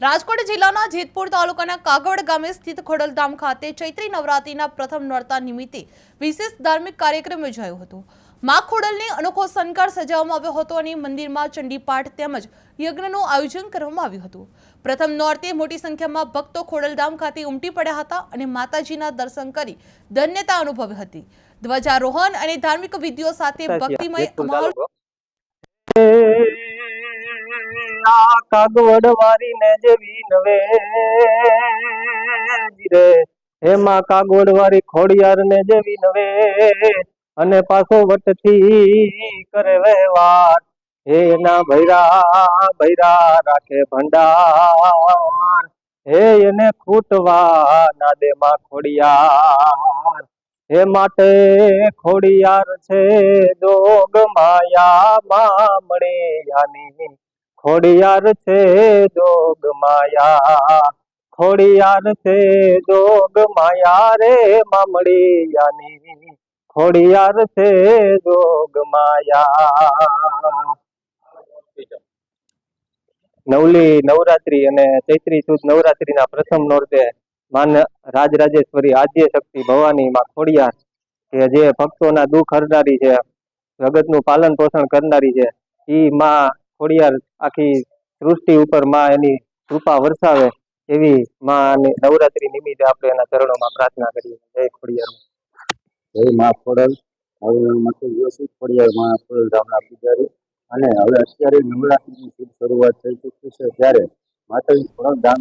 રાજકોટ જિલ્લાના જેતપુર તાલુકાના કાગવડ ગામે સ્થિત ખોડલધામ ખાતે ચૈત્રી નવરાત્રિના પ્રથમ નોરતા નિમિત્તે વિશેષ ધાર્મિક કાર્યક્રમ યોજાયો હતો। મા ખોડલને અનોખો શણગાર સજાવવામાં આવ્યો હતો અને મંદિરમાં ચંડીપાઠ તેમજ યજ્ઞનું આયોજન કરવામાં આવ્યું હતું। પ્રથમ નોરતે મોટી સંખ્યામાં ભક્તો ખોડલધામ ખાતે ઉમટી પડ્યા હતા અને માતાજીના દર્શન કરી ધન્યતા અનુભવી હતી। ધ્વજારોહણ અને ધાર્મિક વિધિઓ સાથે ભક્તિમય માહોલ કાગવડ વારી ને જેવી નવે રે એમાં કાગવડ વારી ખોડિયાર ને જેવી નવે અને પાછો વટથી કરે વહેવાર હે એના ભૈરા ભૈરા રાખે ભંડાર હે એને ખૂટવા ના દે માં ખોડિયાર હે માટે ખોડિયાર છે જોગ માયા માં મળે યાની ખોડિયાર છે જોગ માયા ખોડિયાર છે જોગ માયા રે મામડી યાની ખોડિયાર છે જોગ માયા। નવલી નવરાત્રી અને ચૈત્રી સુદ નવરાત્રીના પ્રથમ નોરતે માન રાજરાજેશ્વરી આદ્ય શક્તિ ભવાની માં ખોડિયાર કે જે ભક્તોના દુઃખ હરનારી છે, જગતનું પાલન પોષણ કરનારી છે, ઈ માં ખોડિયાર આખી સૃષ્ટિ ઉપર માં એની કૃપા વરસાવે એવી માં નવરાત્રી નિમિત્તે આપણે એના ચરણોમાં પ્રાર્થના કરીએ। જય ખોડિયાર, જય માં ખોડલ। હવે મતલબ યોશી ખોડિયાર માં ખોડલ ધામના પૂજારી અને હવે અત્યારે નવરાત્રીની શુભ શરૂઆત થઈ ચૂકી છે, ત્યારે માતાજી ખોડલ ધામ